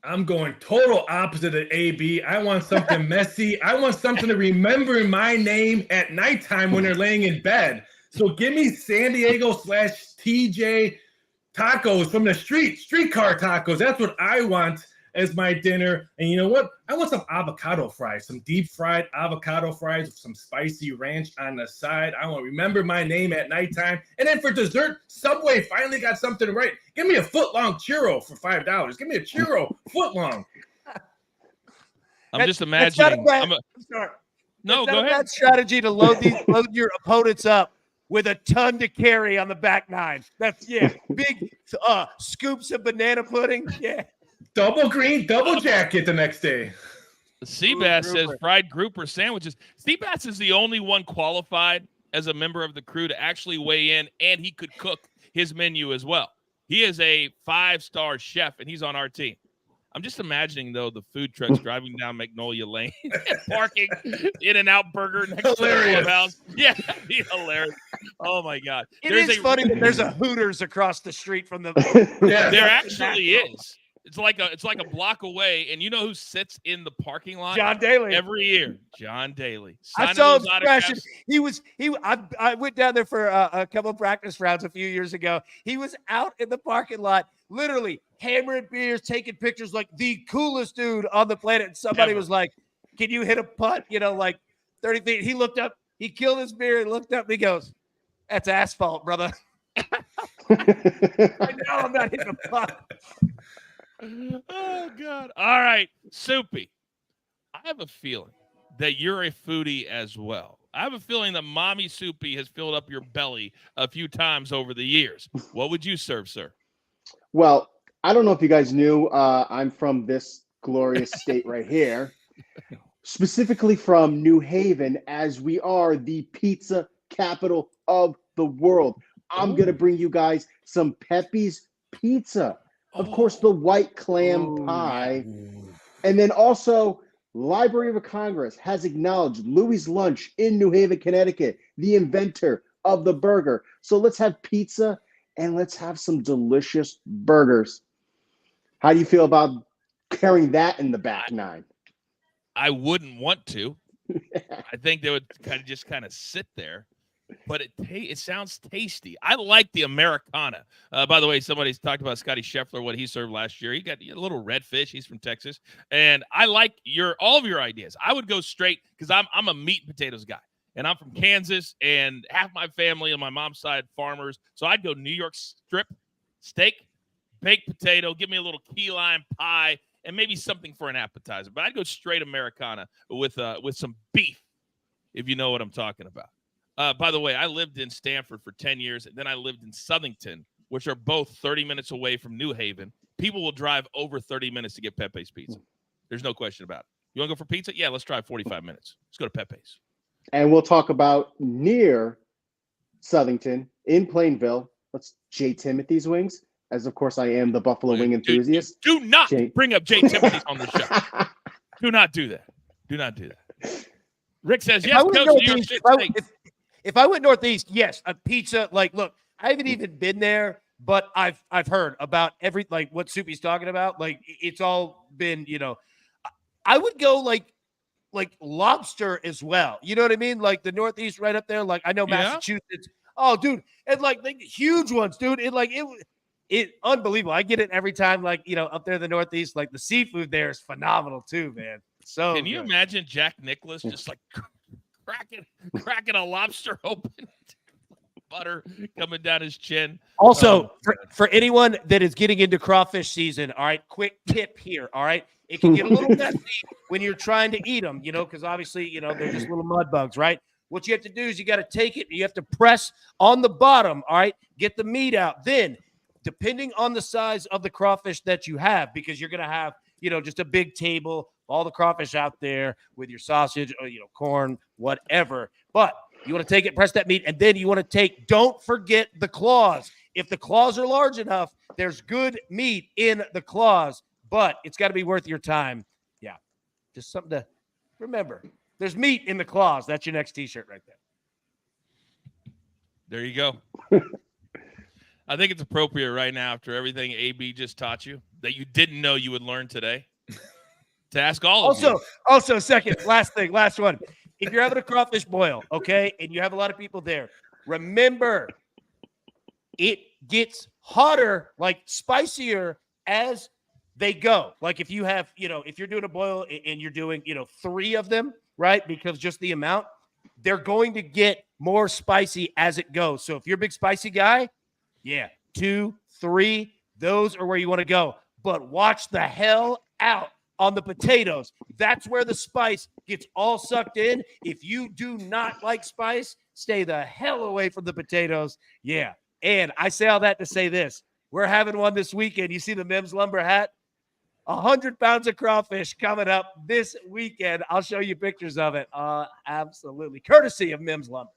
I'm going total opposite of AB. I want something messy. I want something to remember my name at nighttime when they're laying in bed. So give me San Diego /TJ tacos from the streetcar tacos. That's what I want as my dinner. And you know what? I want some avocado fries, some deep fried avocado fries with some spicy ranch on the side. I want to remember my name at nighttime. And then for dessert, Subway finally got something right. Give me a foot-long churro for $5. Give me a churro foot-long. I'm just imagining. Go ahead. Bad strategy to load your opponents up with a ton to carry on the back nine. That's, big scoops of banana pudding. Yeah. Double green, double jacket the next day. Seabass says fried grouper sandwiches. Seabass is the only one qualified as a member of the crew to actually weigh in, and he could cook his menu as well. He is a 5-star chef, and he's on our team. I'm just imagining, though, the food trucks driving down Magnolia Lane and parking In-N-Out Burger next to the clubhouse. Yeah, that'd be hilarious. Oh, my God. It is funny that there's a Hooters across the street from the There actually is. It's like a block away, and you know who sits in the parking lot? John Daly. Every year. John Daly. I saw him crashing. I went down there for a couple of practice rounds a few years ago. He was out in the parking lot, literally hammering beers, taking pictures, like the coolest dude on the planet. And somebody was like, can you hit a putt, like 30 feet? He looked up, he killed his beer and looked up and he goes, that's asphalt, brother. I know I'm not hitting a putt. Oh, God. All right, Soupy. I have a feeling that you're a foodie as well. I have a feeling that Mommy Soupy has filled up your belly a few times over the years. What would you serve, sir? Well, I don't know if you guys knew, I'm from this glorious state right here, specifically from New Haven, as we are the pizza capital of the world. I'm going to bring you guys some Pepe's Pizza. Of course, the white clam pie. And then also, Library of Congress has acknowledged Louis Lunch in New Haven, Connecticut, the inventor of the burger. So let's have pizza and let's have some delicious burgers. How do you feel about carrying that in the back nine? I wouldn't want to. I think they would kind of sit there. But it sounds tasty. I like the Americana. By the way, somebody's talked about Scotty Scheffler, what he served last year. He got a little redfish. He's from Texas. And I like all of your ideas. I would go straight because I'm a meat and potatoes guy. And I'm from Kansas, and half my family on my mom's side farmers. So I'd go New York strip, steak, baked potato, give me a little key lime pie, and maybe something for an appetizer. But I'd go straight Americana with some beef, if you know what I'm talking about. By the way, I lived in Stamford for 10 years, and then I lived in Southington, which are both 30 minutes away from New Haven. People will drive over 30 minutes to get Pepe's Pizza. There's no question about it. You want to go for pizza? Yeah, let's drive 45 minutes. Let's go to Pepe's. And we'll talk about near Southington in Plainville. Let's J. Timothy's Wings, as of course I am the Buffalo Wing enthusiast. Do not bring up J. Timothy's on the show. Do not do that. Do not do that. Rick says, yes, Coach, if I went northeast, yes, a pizza. Like, look, I haven't even been there, but I've heard about what Soupy's talking about. Like, it's all been, I would go like lobster as well. You know what I mean? Like the northeast right up there. Like I know Massachusetts. Oh, dude, and like huge ones, dude. It unbelievable. I get it every time. Like up there in the northeast, like the seafood there is phenomenal too, man. So can you imagine Jack Nicklaus just like cracking a lobster open, butter coming down his chin? Also, for anyone that is getting into crawfish season, all right, quick tip here, all right? It can get a little messy when you're trying to eat them, because obviously, they're just little mud bugs, right? What you have to do is you got to take it, and you have to press on the bottom, all right? Get the meat out. Then, depending on the size of the crawfish that you have, because you're going to have, just a big table, all the crawfish out there with your sausage or, corn, whatever. But you want to take it, press that meat, and then you want to don't forget the claws. If the claws are large enough, there's good meat in the claws, but it's got to be worth your time. Yeah. Just something to remember. There's meat in the claws. That's your next t-shirt right there. There you go. I think it's appropriate right now, after everything AB just taught you that you didn't know you would learn today, to ask all of you. Also, last one. If you're having a crawfish boil, okay, and you have a lot of people there, remember it gets hotter, like spicier as they go. Like if you have, if you're doing a boil and you're doing, 3 of them, right, because just the amount, they're going to get more spicy as it goes. So if you're a big spicy guy, 2, 3, those are where you want to go. But watch the hell out on the potatoes. That's where the spice gets all sucked in. If you do not like spice, stay the hell away from the potatoes. Yeah. And I say all that to say this. We're having one this weekend. You see the Mims Lumber hat? 100 pounds of crawfish coming up this weekend. I'll show you pictures of it. Absolutely. Courtesy of Mims Lumber.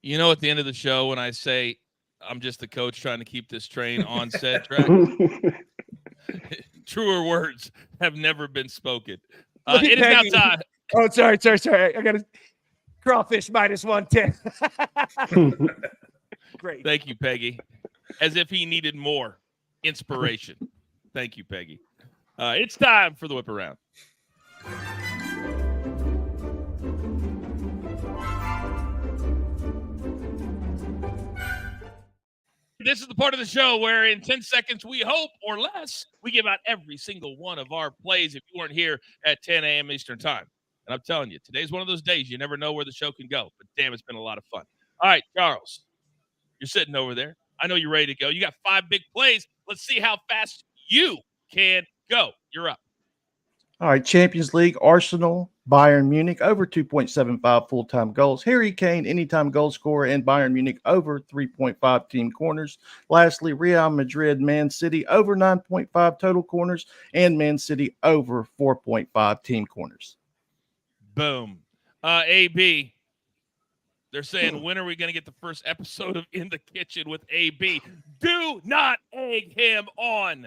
At the end of the show, when I say I'm just the coach trying to keep this train on said track, truer words have never been spoken. It is now time. Oh, sorry. I got a crawfish minus 110. Great. Thank you, Peggy. As if he needed more inspiration. Thank you, Peggy. It's time for the Whiparound. This is the part of the show where in 10 seconds, we hope, or less, we give out every single one of our plays if you weren't here at 10 a.m. Eastern time. And I'm telling you, today's one of those days you never know where the show can go. But damn, it's been a lot of fun. All right, Charles, you're sitting over there. I know you're ready to go. You got 5 big plays. Let's see how fast you can go. You're up. All right, Champions League, Arsenal, Bayern Munich, over 2.75 full-time goals. Harry Kane, anytime goal scorer, and Bayern Munich, over 3.5 team corners. Lastly, Real Madrid, Man City, over 9.5 total corners, and Man City, over 4.5 team corners. Boom. AB, they're saying, when are we going to get the first episode of In the Kitchen with AB? Do not egg him on.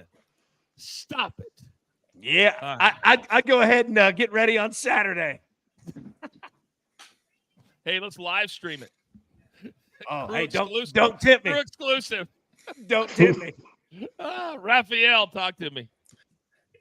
Stop it. Yeah, I go ahead and get ready on Saturday. Hey, let's live stream it. Oh, Crew hey, exclusive. don't tip me. Crew exclusive. Don't tip me. Raphael, talk to me.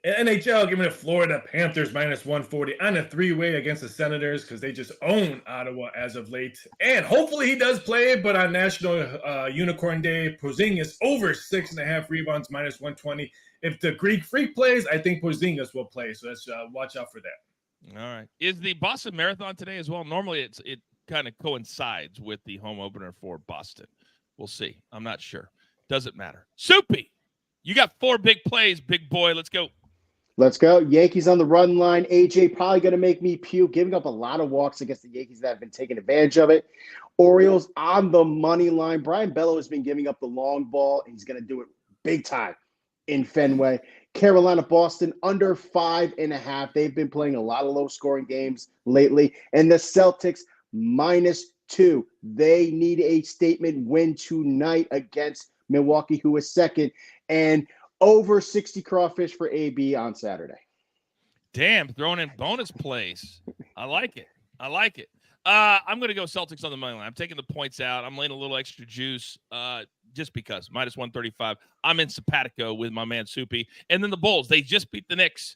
NHL giving the Florida Panthers -140 on a 3-way against the Senators because they just own Ottawa as of late. And hopefully he does play, but on National Unicorn Day, Porzingis over 6.5 rebounds -120. If the Greek Freak plays, I think Porzingis will play. So let's watch out for that. All right. Is the Boston Marathon today as well? Normally it kind of coincides with the home opener for Boston. We'll see. I'm not sure. Doesn't matter. Soupy, you got 4 big plays, big boy. Let's go. Let's go. Yankees on the run line. AJ probably going to make me puke, giving up a lot of walks against the Yankees that have been taking advantage of it. Orioles on the money line. Brian Bello has been giving up the long ball, and he's going to do it big time in Fenway. Carolina, Boston, under 5.5. They've been playing a lot of low-scoring games lately. And the Celtics, -2. They need a statement win tonight against Milwaukee, who is second. And over 60 Crawfish for AB on Saturday. Damn, throwing in bonus plays. I like it. I'm going to go Celtics on the money line. I'm taking the points out. I'm laying a little extra juice just because. -135. I'm in simpatico with my man Soupy. And then the Bulls, they just beat the Knicks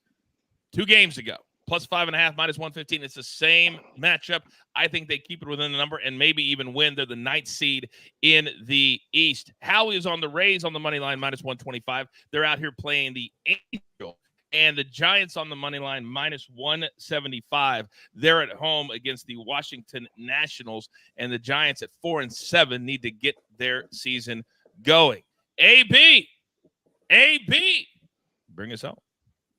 2 games ago. +5.5, -115. It's the same matchup. I think they keep it within the number and maybe even win. They're the 9th seed in the East. Howie is on the Rays on the money line, -125. They're out here playing the Angel. And the Giants on the money line, -175. They're at home against the Washington Nationals. And the Giants at 4-7 need to get their season going. AB, bring us home.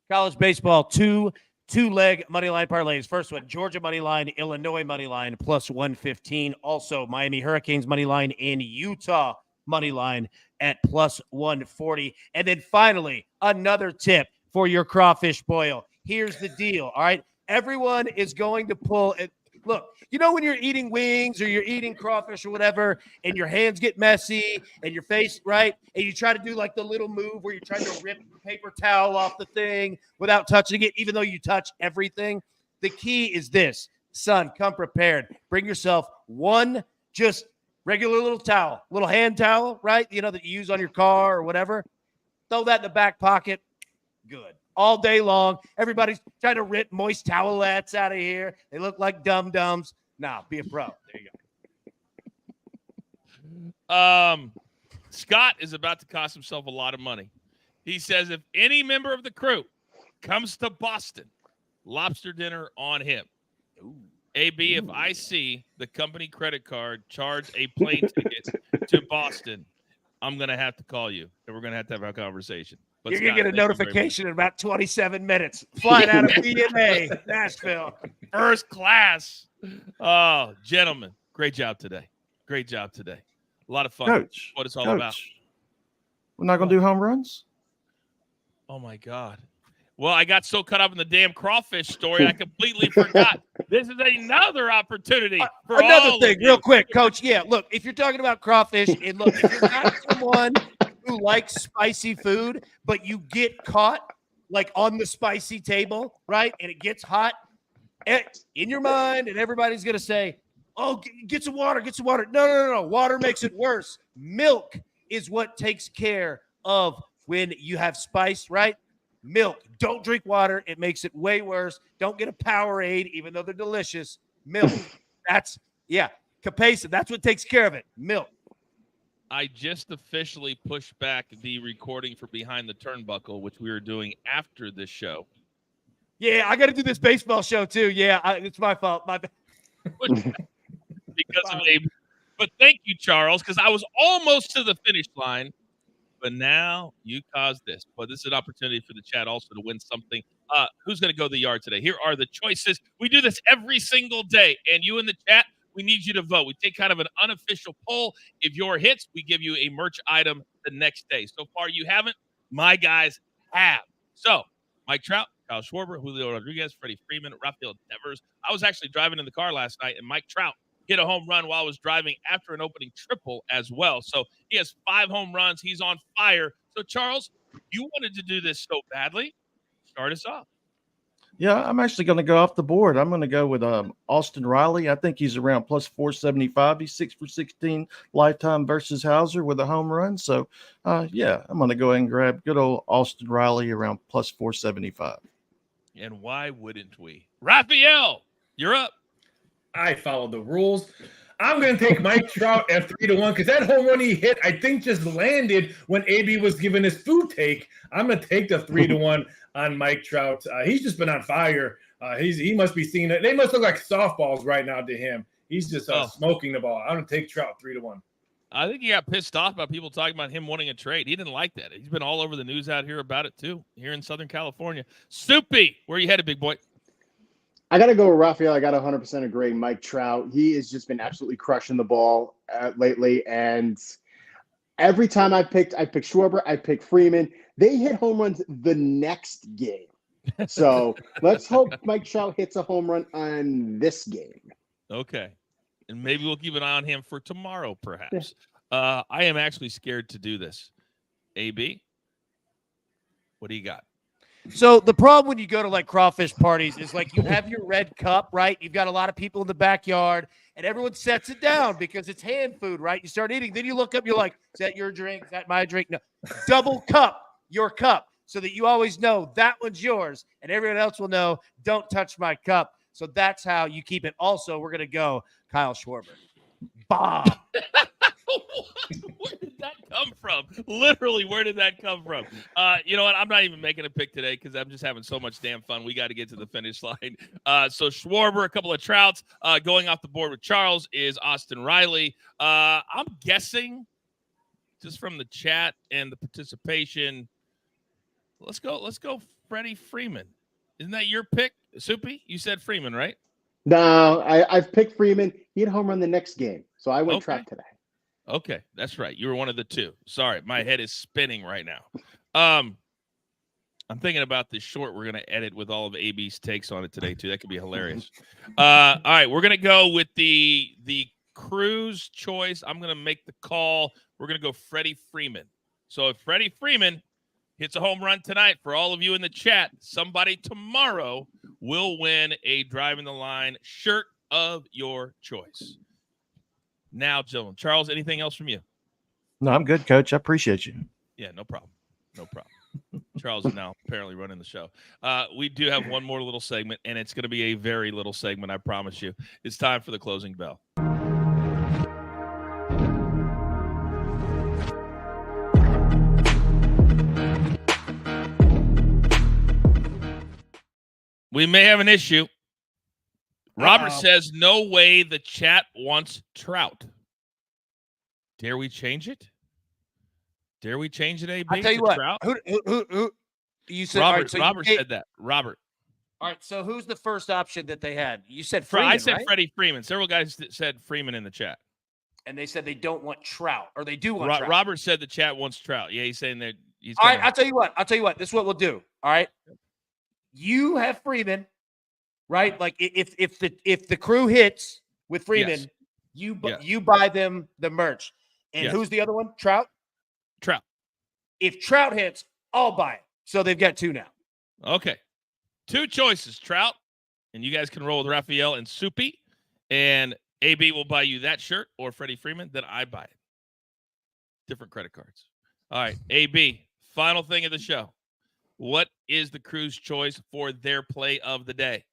College baseball, two-leg money line parlays. First one, Georgia money line, Illinois money line, +115. Also, Miami Hurricanes money line in Utah money line at +140. And then finally, another tip for your crawfish boil. Here's the deal, all right? Everyone is going to pull it. Look, you know when you're eating wings or you're eating crawfish or whatever, and your hands get messy and your face, right? And you try to do like the little move where you're trying to rip the paper towel off the thing without touching it, even though you touch everything. The key is this. Son, come prepared. Bring yourself one just regular little towel, little hand towel, right? You know, that you use on your car or whatever. Throw that in the back pocket. Good. All day long. Everybody's trying to rip moist towelettes out of here. They look like dum-dums. Nah, be a pro. There you go. Scott is about to cost himself a lot of money. He says if any member of the crew comes to Boston, lobster dinner on him. Ooh. AB, if I see the company credit card charge a plane ticket to Boston, I'm going to have to call you, and we're going to have a conversation. But you're going to get a notification in about 27 minutes. Flying out of BMA, Nashville. First class. Oh, gentlemen, great job today. A lot of fun. Coach, what it's all about. We're not going to do home runs? Oh, my God. Well, I got so caught up in the damn crawfish story, I completely forgot. This is another opportunity for another all thing, real quick, Coach. Yeah, look, if you're talking about crawfish, and look, if you're not someone who likes spicy food, but you get caught like on the spicy table, right? And it gets hot in your mind, and everybody's going to say, oh, get some water. No. Water makes it worse. Milk is what takes care of when you have spice, right? Milk. Don't drink water. It makes it way worse. Don't get a Powerade, even though they're delicious. Milk. Capsaicin. That's what takes care of it. Milk. I just officially pushed back the recording for Behind the Turnbuckle, which we were doing after this show. Yeah, I got to do this baseball show too. Yeah, it's my fault. Because of Abe. But thank you, Charles, because I was almost to the finish line. But now you caused this. But this is an opportunity for the chat also to win something. Who's going to go the yard today? Here are the choices. We do this every single day. And you in the chat, we need you to vote. We take kind of an unofficial poll. If your hits, we give you a merch item the next day. So far, you haven't. My guys have. So, Mike Trout, Kyle Schwarber, Julio Rodriguez, Freddie Freeman, Rafael Devers. I was actually driving in the car last night, and Mike Trout hit a home run while I was driving after an opening triple as well. So he has 5 home runs. He's on fire. So, Charles, you wanted to do this so badly. Start us off. Yeah, I'm actually going to go off the board. I'm going to go with Austin Riley. I think he's around plus 475. He's 6 for 16 lifetime versus Hauser with a home run. So, yeah, I'm going to go ahead and grab good old Austin Riley around plus 475. And why wouldn't we? Raphael, you're up. I followed the rules. I'm going to take Mike Trout at 3-1 because that home run he hit, I think, just landed when AB was giving his food take. I'm going to take the 3-1 on Mike Trout. He's just been on fire. He must be seeing it. They must look like softballs right now to him. He's just smoking the ball. I'm going to take Trout 3-1. I think he got pissed off about people talking about him wanting a trade. He didn't like that. He's been all over the news out here about it, too, here in Southern California. Soupy, where you headed, big boy? I got to go with Raphael. I got 100% agree. Mike Trout, he has just been absolutely crushing the ball lately. And every time I picked Schwarber, I picked Freeman. They hit home runs the next game. So let's hope Mike Trout hits a home run on this game. Okay. And maybe we'll keep an eye on him for tomorrow, perhaps. I am actually scared to do this. AB, what do you got? So the problem when you go to like crawfish parties is like you have your red cup, right? You've got a lot of people in the backyard and everyone sets it down because it's hand food, right? You start eating. Then you look up, you're like, is that your drink? Is that my drink? No. Double cup, your cup, so that you always know that one's yours and everyone else will know, don't touch my cup. So that's how you keep it. Also, we're going to go Kyle Schwarber. Bomb. Where did that come from? Literally, where did that come from? You know what? I'm not even making a pick today because I'm just having so much damn fun. We got to get to the finish line. So Schwarber, a couple of Trouts. Going off the board with Charles is Austin Riley. I'm guessing, just from the chat and the participation, let's go Freddie Freeman. Isn't that your pick, Soupy? You said Freeman, right? No, I've picked Freeman. He had a home run the next game. So I went Trout today. Okay, that's right. You were one of the two. Sorry, my head is spinning right now. I'm thinking about this short we're going to edit with all of AB's takes on it today, too. That could be hilarious. All right, we're going to go with the Crew's choice. I'm going to make the call. We're going to go Freddie Freeman. So if Freddie Freeman hits a home run tonight, for all of you in the chat, somebody tomorrow will win a Driving the Line shirt of your choice. Now, gentlemen. Charles, anything else from you? No, I'm good, Coach. I appreciate you. Yeah, no problem. No problem. Charles is now apparently running the show. We do have one more little segment, and it's going to be a very little segment, I promise you. It's time for the closing bell. We may have an issue. Robert says, no way the chat wants Trout. Dare we change it? Dare we change it, AB? I'll tell you what. Who you said? Robert, Robert said that. Robert. All right, so who's the first option that they had? You said Freeman, I said right? Freddie Freeman. Several guys said Freeman in the chat. And they said they don't want Trout, or they do want Trout. Robert said the chat wants Trout. Yeah, he's saying that he's all right, I'll tell you what. This is what we'll do. All right. You have Freeman, right? Like if the Crew hits with Freeman, yes. you buy them the merch. And who's the other one? Trout? Trout. If Trout hits, I'll buy it. So they've got two now. Okay. Two choices, Trout. And you guys can roll with Raphael and Soupy. And AB will buy you that shirt, or Freddie Freeman. Then I buy it. Different credit cards. All right. AB, final thing of the show. What is the Crew's choice for their play of the day?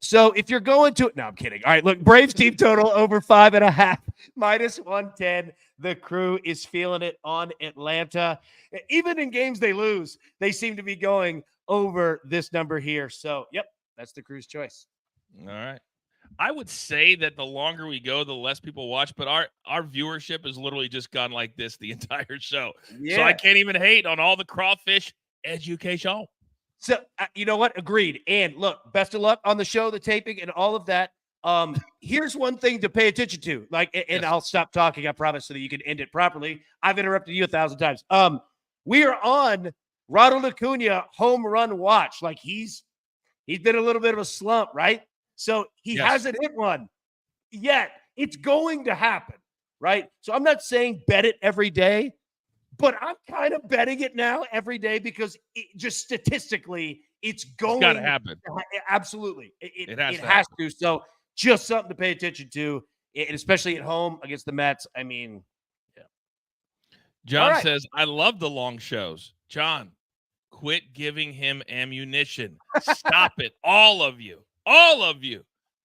So if you're going to – no, I'm kidding. All right, look, Braves team total over 5.5, minus 110. The Crew is feeling it on Atlanta. Even in games they lose, they seem to be going over this number here. So, yep, that's the Crew's choice. All right. I would say that the longer we go, the less people watch, but our viewership has literally just gone like this the entire show. Yeah. So I can't even hate on all the Crawfish education. So, you know what? Agreed. And look, best of luck on the show, the taping, and all of that. Here's one thing to pay attention to. And I'll stop talking, I promise, so that you can end it properly. I've interrupted you 1,000 times. We are on Ronald Acuna home run watch. Like he's been a little bit of a slump, right? So he hasn't hit one yet. It's going to happen, right? So I'm not saying bet it every day, but I'm kind of betting it now every day because just statistically, it's going to happen. Absolutely. It has to. So just something to pay attention to, and especially at home against the Mets. I mean, yeah. John says, I love the long shows. John, quit giving him ammunition. Stop it. All of you.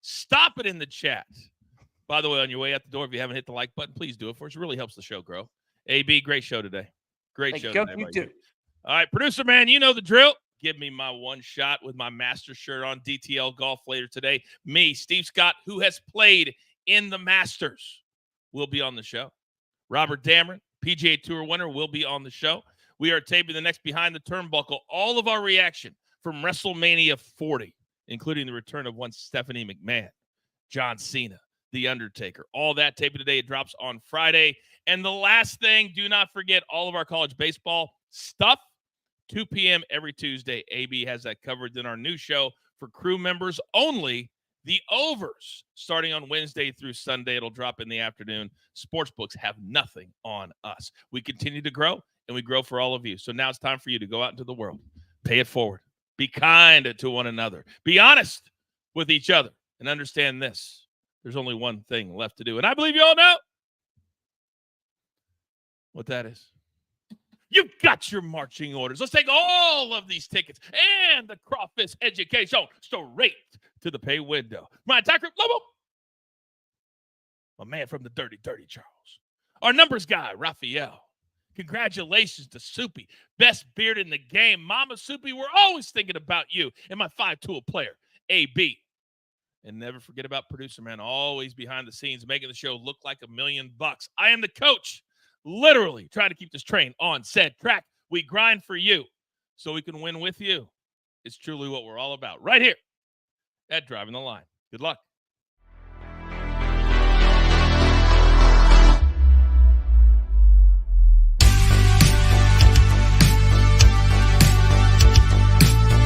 Stop it in the chat. By the way, on your way out the door, if you haven't hit the like button, please do it for us. It really helps the show grow. AB, great show today. Great show today. You too. All right, producer man, you know the drill. Give me my one shot with my Masters shirt on. DTL Golf later today. Me, Steve Scott, who has played in the Masters, will be on the show. Robert Dameron, PGA Tour winner, will be on the show. We are taping the next Behind the Turnbuckle. All of our reaction from WrestleMania 40, including the return of one Stephanie McMahon, John Cena, The Undertaker. All that taping today. It drops on Friday. And the last thing, do not forget all of our college baseball stuff. 2 p.m. every Tuesday. AB has that covered. Then our new show for crew members only, The Overs, starting on Wednesday through Sunday. It'll drop in the afternoon. Sportsbooks have nothing on us. We continue to grow, and we grow for all of you. So now it's time for you to go out into the world. Pay it forward. Be kind to one another. Be honest with each other. And understand this. There's only one thing left to do. And I believe you all know what that is. You got your marching orders. Let's take all of these tickets and the Crawfish education straight to the pay window. My attacker, Lobo. My man from the Dirty Charles. Our numbers guy, Raphael. Congratulations to Soupy. Best beard in the game. Mama Soupy, we're always thinking about you. And my 5-tool player, AB. And never forget about producer man, always behind the scenes, making the show look like $1 million. I am the coach. Literally trying to keep this train on said track. We grind for you so we can win with you. It's truly what we're all about right here at Driving the Line. Good luck.